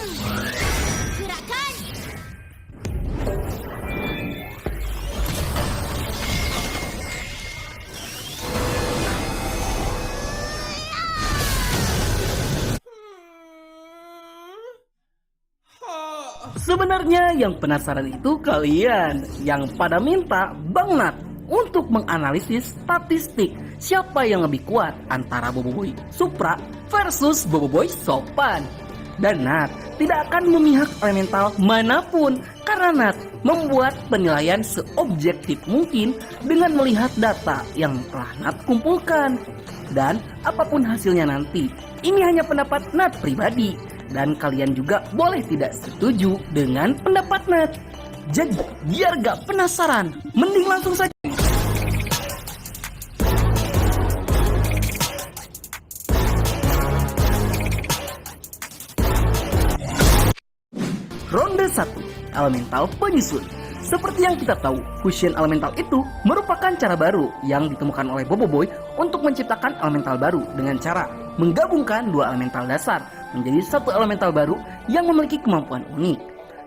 Gerakan. Sebenarnya yang penasaran itu kalian yang pada minta Bang Nat untuk menganalisis statistik siapa yang lebih kuat antara Boboiboy Supra versus Boboiboy Sopan. Dan Nat tidak akan memihak elemental manapun karena Nat membuat penilaian seobjektif mungkin dengan melihat data yang telah Nat kumpulkan. Dan apapun hasilnya nanti, ini hanya pendapat Nat pribadi. Dan kalian juga boleh tidak setuju dengan pendapat Nat. Jadi biar gak penasaran, mending langsung saja. Ronde 1, elemental penyusun. Seperti yang kita tahu, fusion elemental itu merupakan cara baru yang ditemukan oleh Boboiboy untuk menciptakan elemental baru dengan cara menggabungkan dua elemental dasar menjadi satu elemental baru yang memiliki kemampuan unik.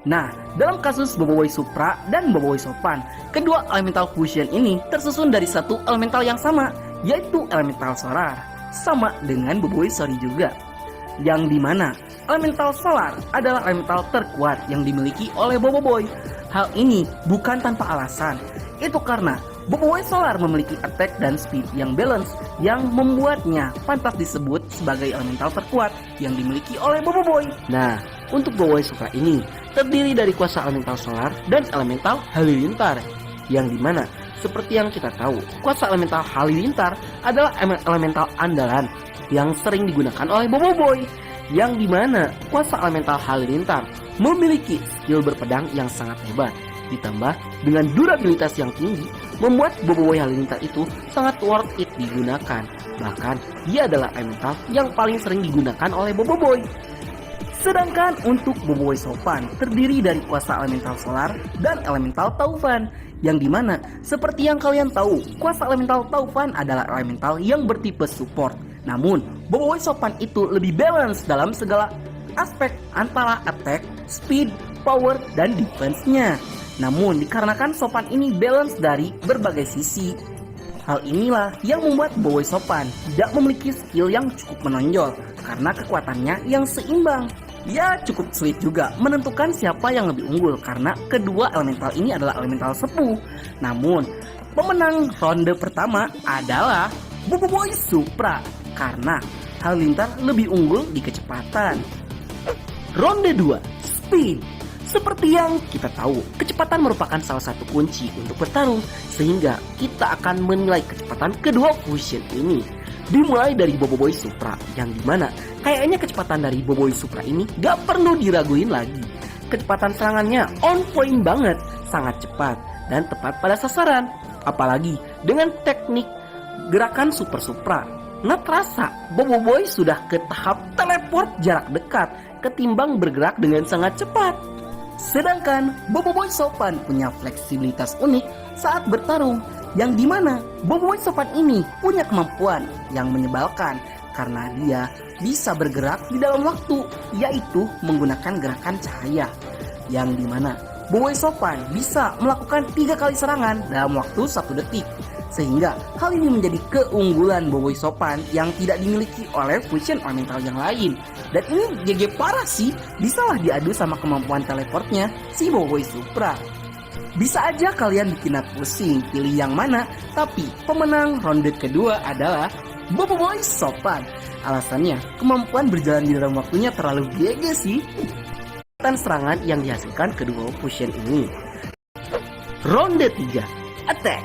Nah, dalam kasus Boboiboy Supra dan Boboiboy Sopan, kedua elemental fusion ini tersusun dari satu elemental yang sama, yaitu elemental solar, sama dengan Boboiboy Sori juga. Yang dimana elemental solar adalah elemental terkuat yang dimiliki oleh Boboiboy. Hal ini bukan tanpa alasan, itu karena Boboiboy Solar memiliki attack dan speed yang balance yang membuatnya pantas disebut sebagai elemental terkuat yang dimiliki oleh Boboiboy. Nah, untuk Boboiboy Supra ini terdiri dari kuasa elemental solar dan elemental halilintar, yang dimana seperti yang kita tahu, kuasa elemental halilintar adalah elemental andalan yang sering digunakan oleh Boboiboy, yang dimana kuasa elemental halilintar memiliki skill berpedang yang sangat hebat, ditambah dengan durabilitas yang tinggi, membuat Boboiboy halilintar itu sangat worth it digunakan. Bahkan dia adalah elemental yang paling sering digunakan oleh Boboiboy. Sedangkan untuk Boboiboy Sopan terdiri dari kuasa elemental solar dan elemental taufan, yang dimana seperti yang kalian tahu, kuasa elemental taufan adalah elemental yang bertipe support. Namun Boboiboy Sopan itu lebih balance dalam segala aspek antara attack, speed, power, dan defense-nya. Namun dikarenakan Sopan ini balance dari berbagai sisi, hal inilah yang membuat Boboiboy Sopan tidak memiliki skill yang cukup menonjol karena kekuatannya yang seimbang. Ya cukup sulit juga menentukan siapa yang lebih unggul karena kedua elemental ini adalah elemental sepuh. Namun pemenang ronde pertama adalah Boboiboy Supra karena halilintar lebih unggul di kecepatan. Ronde 2, speed. Seperti yang kita tahu, kecepatan merupakan salah satu kunci untuk bertarung, sehingga kita akan menilai kecepatan kedua fusion ini. Dimulai dari Boboiboy Supra, yang dimana kayaknya kecepatan dari Boboiboy Supra ini gak perlu diraguin lagi. Kecepatan serangannya on point banget, sangat cepat dan tepat pada sasaran. Apalagi dengan teknik gerakan Super Supra, nggak terasa Boboiboy sudah ke tahap teleport jarak dekat ketimbang bergerak dengan sangat cepat. Sedangkan Boboiboy Sopan punya fleksibilitas unik saat bertarung, yang dimana Boboiboy Sopan ini punya kemampuan yang menyebalkan karena dia bisa bergerak di dalam waktu, yaitu menggunakan gerakan cahaya, yang dimana Boboiboy Sopan bisa melakukan 3 kali serangan dalam waktu 1 detik. Sehingga hal ini menjadi keunggulan Boboiboy Sopan yang tidak dimiliki oleh fusion elemental yang lain. Dan ini GG parah sih, bisalah diadu sama kemampuan teleportnya si Boboiboy Supra. Bisa aja kalian bikin pusing pilih yang mana, tapi pemenang ronde kedua adalah Boboiboy Sopan. Alasannya, kemampuan berjalan di dalam waktunya terlalu GG sih. Serangan yang dihasilkan kedua fusion ini. Ronde 3, attack.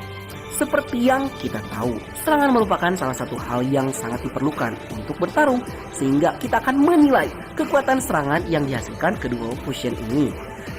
Seperti yang kita tahu, serangan merupakan salah satu hal yang sangat diperlukan untuk bertarung, sehingga kita akan menilai kekuatan serangan yang dihasilkan kedua fusion ini.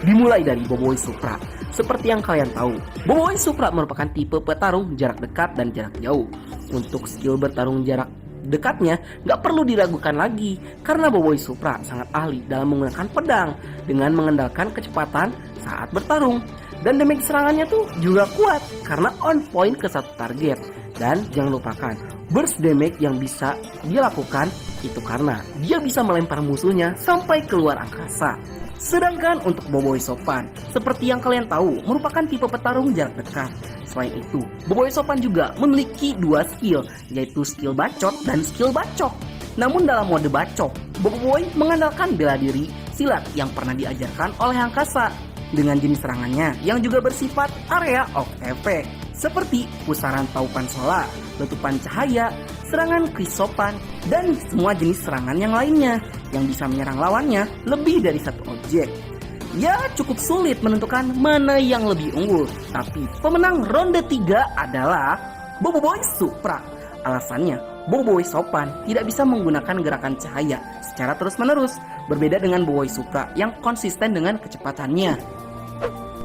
Dimulai dari Boboiboy Supra. Seperti yang kalian tahu, Boboiboy Supra merupakan tipe petarung jarak dekat dan jarak jauh. Untuk skill bertarung jarak dekatnya nggak perlu diragukan lagi, karena Boboiboy Supra sangat ahli dalam menggunakan pedang dengan mengandalkan kecepatan saat bertarung. Dan damage serangannya tuh juga kuat karena on point ke satu target, Dan jangan lupakan, burst damage yang bisa dia lakukan itu karena dia bisa melempar musuhnya sampai keluar angkasa. Sedangkan untuk Boboiboy Sopan, seperti yang kalian tahu, merupakan tipe petarung jarak dekat. Selain itu, Boboiboy Sopan juga memiliki dua skill, yaitu skill bacot dan skill bacok. Namun dalam mode bacok, Boboiboy mengandalkan bela diri silat yang pernah diajarkan oleh angkasa, dengan jenis serangannya yang juga bersifat area of effect, seperti pusaran taupan solar, letupan cahaya, serangan Chris Sopan, dan semua jenis serangan yang lainnya yang bisa menyerang lawannya lebih dari satu objek. Ya, cukup sulit menentukan mana yang lebih unggul, tapi pemenang ronde 3 adalah Boboiboy Supra. Alasannya, Boboiboy Sopan tidak bisa menggunakan gerakan cahaya secara terus-menerus, berbeda dengan Boboiboy Supra yang konsisten dengan kecepatannya.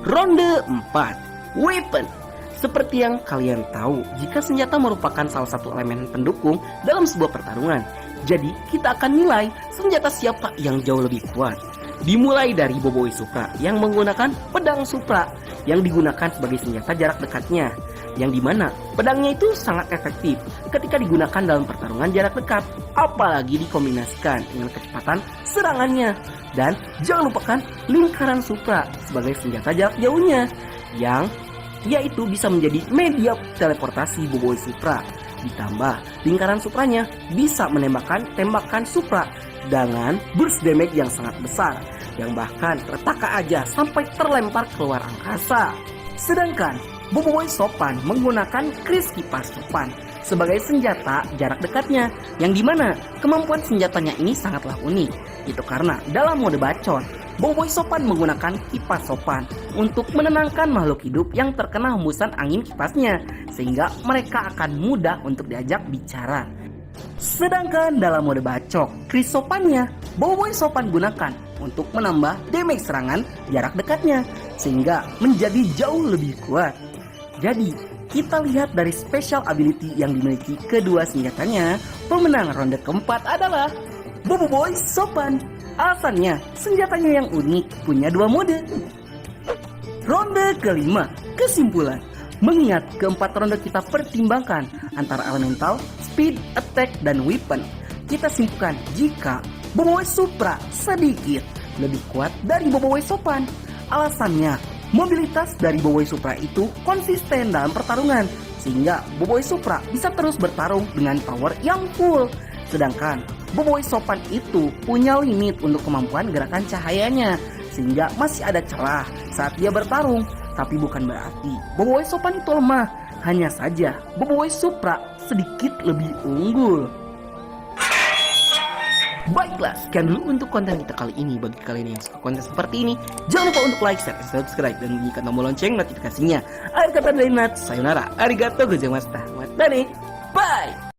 Ronde 4, Weapon. Seperti yang kalian tahu, jika senjata merupakan salah satu elemen pendukung dalam sebuah pertarungan, jadi kita akan nilai senjata siapa yang jauh lebih kuat. Dimulai dari Boboiboy Supra yang menggunakan pedang Supra yang digunakan sebagai senjata jarak dekatnya, yang dimana pedangnya itu sangat efektif ketika digunakan dalam pertarungan jarak dekat, apalagi dikombinasikan dengan kecepatan serangannya. Dan jangan lupakan lingkaran Supra sebagai senjata jarak jauhnya, yang yaitu bisa menjadi media teleportasi Boboiboy Supra. Ditambah lingkaran Supranya bisa menembakkan tembakan Supra dengan burst damage yang sangat besar, yang bahkan tertaka aja sampai terlempar keluar angkasa. Sedangkan Boboiboy Sopan menggunakan Chris Kipas Sopan sebagai senjata jarak dekatnya, yang dimana kemampuan senjatanya ini sangatlah unik. Itu karena dalam mode bacot, Boboiboy Sopan menggunakan kipas Sopan untuk menenangkan makhluk hidup yang terkena hembusan angin kipasnya, sehingga mereka akan mudah untuk diajak bicara. Sedangkan dalam mode bacok, Chris Sopannya Boboiboy Sopan gunakan untuk menambah damage serangan jarak dekatnya, sehingga menjadi jauh lebih kuat. Jadi, kita lihat dari special ability yang dimiliki kedua senjatanya, pemenang ronde keempat adalah Boboiboy Sopan. Alasannya, senjatanya yang unik punya dua mode. Ronde kelima, kesimpulan. Mengingat keempat ronde kita pertimbangkan antara elemental, speed, attack, dan weapon, kita simpulkan jika Boboiboy Supra sedikit lebih kuat dari Boboiboy Sopan. Alasannya, mobilitas dari Boboiboy Supra itu konsisten dalam pertarungan, sehingga Boboiboy Supra bisa terus bertarung dengan power yang full. Sedangkan Boboiboy Sopan itu punya limit untuk kemampuan gerakan cahayanya, sehingga masih ada celah saat dia bertarung. Tapi bukan berarti Boboiboy Sopan itu lemah, hanya saja Boboiboy Supra sedikit lebih unggul. Baiklah, sekian dulu untuk konten kita kali ini. Bagi kalian yang suka konten seperti ini, jangan lupa untuk like, share, dan subscribe, dan bunyikan tombol lonceng notifikasinya. Akhir kata dari Nat, sayonara, arigatou gozaimashita, matane, bye!